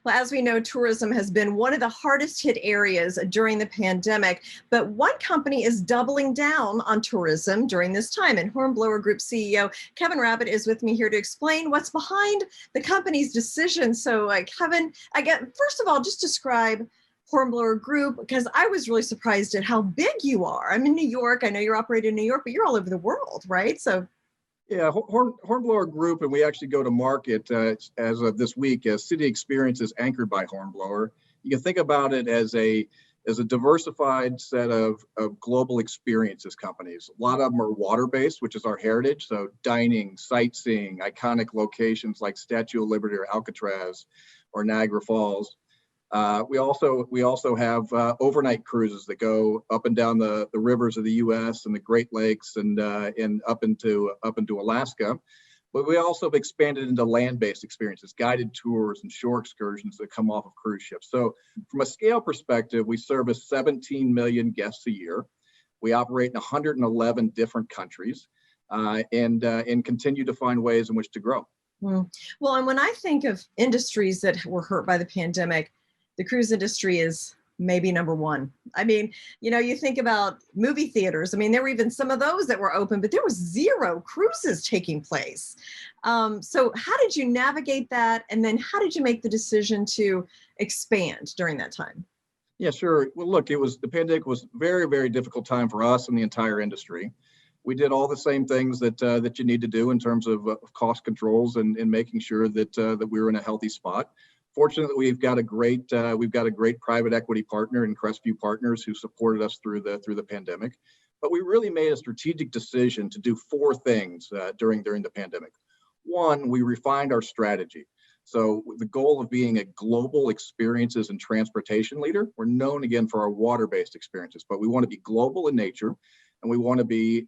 Well, as we know, tourism has been one of the hardest hit areas during the pandemic, but one company is doubling down on tourism during this time. And Hornblower Group CEO Kevin Rabbit is with me here to explain what's behind the company's decision. So, Kevin, first of all, just describe Hornblower Group, because I was really surprised at how big you are. I'm in New York. I know you're operating in New York, but you're all over the world, right? So Yeah, Hornblower Group, and we actually go to market as of this week as City Experiences anchored by Hornblower. You can think about it as a diversified set of global experiences companies. A lot of them are water-based, which is our heritage. So dining, sightseeing, iconic locations like Statue of Liberty or Alcatraz or Niagara Falls. We also have overnight cruises that go up and down the rivers of the U.S. and the Great Lakes and up into Alaska. But we also have expanded into land-based experiences, guided tours and shore excursions that come off of cruise ships. So from a scale perspective, we service 17 million guests a year. We operate in 111 different countries and continue to find ways in which to grow. Well, and when I think of industries that were hurt by the pandemic, the cruise industry is maybe number one. I mean, you think about movie theaters. I mean, there were even some of those that were open, but there was zero cruises taking place. So how did you navigate that? And then how did you make the decision to expand during that time? Yeah, sure. Well, look, the pandemic was very, very difficult time for us and the entire industry. We did all the same things that you need to do in terms of cost controls and making sure that we were in a healthy spot. Fortunately, we've got a great private equity partner in Crestview Partners who supported us through the pandemic. But we really made a strategic decision to do four things during the pandemic. One, we refined our strategy. So the goal of being a global experiences and transportation leader, we're known again for our water-based experiences, but we want to be global in nature, and we want to be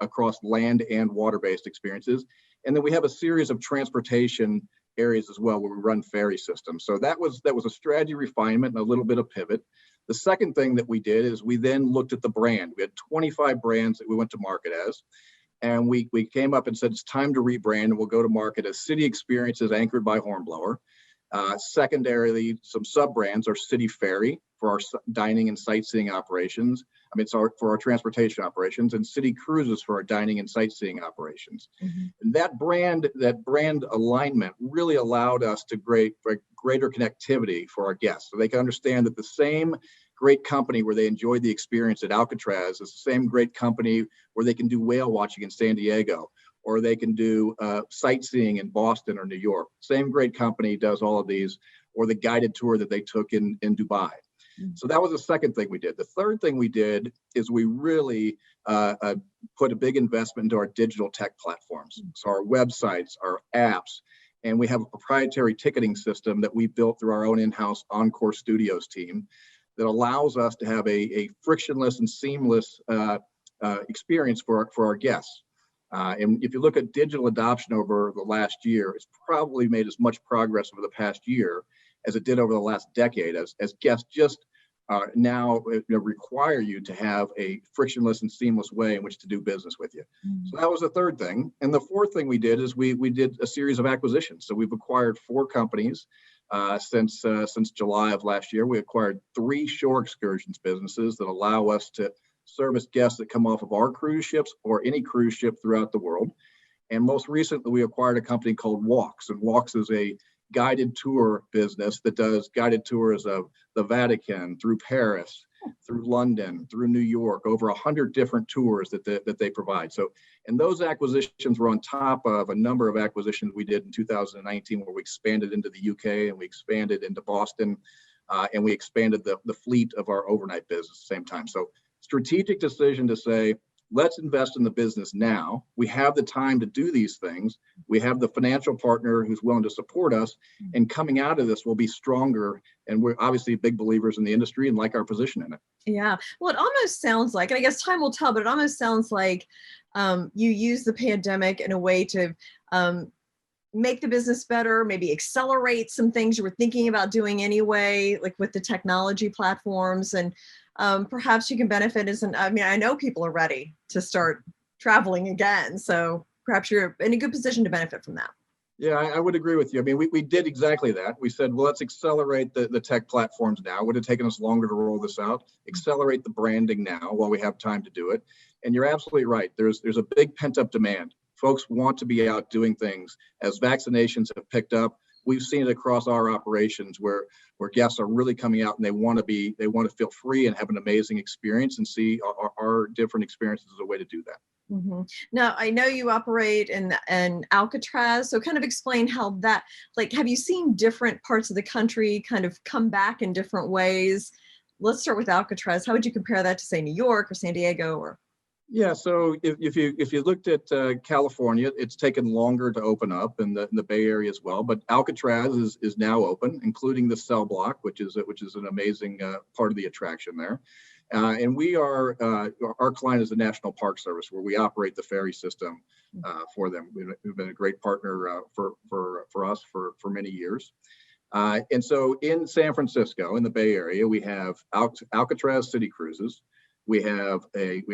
across land and water-based experiences. And then we have a series of transportation areas as well where we run ferry systems. So that was a strategy refinement and a little bit of pivot. The second thing that we did is we then looked at the brand. We had 25 brands that we went to market as, and we came up and said it's time to rebrand, and we'll go to market as City Experiences anchored by Hornblower. Secondarily, some sub-brands are City Ferry for our dining and sightseeing operations. For our transportation operations, and City Cruises for our dining and sightseeing operations. Mm-hmm. And that brand alignment really allowed us to greater connectivity for our guests. So they can understand that the same great company where they enjoyed the experience at Alcatraz is the same great company where they can do whale watching in San Diego, or they can do sightseeing in Boston or New York. Same great company does all of these, or the guided tour that they took in Dubai. So that was the second thing we did. The third thing we did is we really put a big investment into our digital tech platforms. So our websites, our apps, and we have a proprietary ticketing system that we built through our own in-house Encore Studios team that allows us to have a frictionless and seamless experience for our guests. And if you look at digital adoption over the last year, it's probably made as much progress over the past year as it did over the last decade, as guests just now require you to have a frictionless and seamless way in which to do business with you. Mm-hmm. So that was the third thing. And the fourth thing we did is we did a series of acquisitions. So we've acquired 4 companies since July of last year. We acquired 3 shore excursions businesses that allow us to service guests that come off of our cruise ships or any cruise ship throughout the world. And most recently, we acquired a company called Walks. And Walks is a guided tour business that does guided tours of the Vatican, through Paris, through London, through New York, over 100 different tours that they provide. So, and those acquisitions were on top of a number of acquisitions we did in 2019, where we expanded into the UK and we expanded into Boston, and we expanded the fleet of our overnight business at the same time. So strategic decision to say, let's invest in the business now. We have the time to do these things. We have the financial partner who's willing to support us. And coming out of this, we'll be stronger. And we're obviously big believers in the industry and like our position in it. Yeah. Well, it almost sounds like, and I guess time will tell, but it almost sounds like you use the pandemic in a way to make the business better, maybe accelerate some things you were thinking about doing anyway, like with the technology platforms. And perhaps you can benefit I know people are ready to start traveling again. So perhaps you're in a good position to benefit from that. Yeah, I would agree with you. I mean, we did exactly that. We said, well, let's accelerate the tech platforms now. It would have taken us longer to roll this out. Accelerate the branding now while we have time to do it. And you're absolutely right. There's a big pent up demand. Folks want to be out doing things. As vaccinations have picked up, we've seen it across our operations where guests are really coming out and they want to feel free and have an amazing experience and see our different experiences as a way to do that. Now, I know you operate in Alcatraz, so kind of explain how that, like, have you seen different parts of the country kind of come back in different ways? Let's start with Alcatraz. How would you compare that to, say, New York or San Diego or? Yeah, so if you looked at California, it's taken longer to open up, and the Bay Area as well. But Alcatraz is now open, including the cell block, which is an amazing part of the attraction there. And our client is the National Park Service, where we operate the ferry system for them. We've been a great partner for us for many years. And so in San Francisco, in the Bay Area, we have Alcatraz City Cruises. We have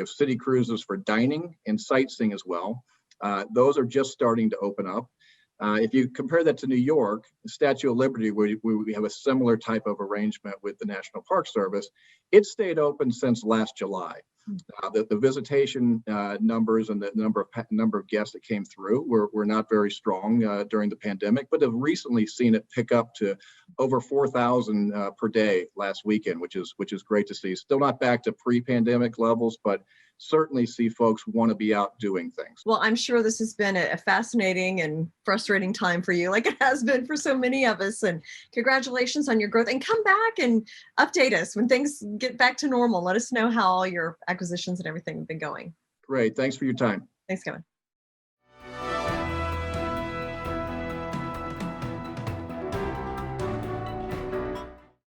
city cruises for dining and sightseeing as well. Those are just starting to open up. If you compare that to New York, the Statue of Liberty, where we have a similar type of arrangement with the National Park Service, it stayed open since last July. The visitation numbers and the number of guests that came through were not very strong during the pandemic, but have recently seen it pick up to over 4,000 per day last weekend, which is great to see. Still not back to pre-pandemic levels, but certainly see folks want to be out doing things. Well, I'm sure this has been a fascinating and frustrating time for you, like it has been for so many of us. And congratulations on your growth. And come back and update us when things get back to normal. Let us know how all your acquisitions and everything have been going. Great. Thanks for your time. Thanks, Kevin.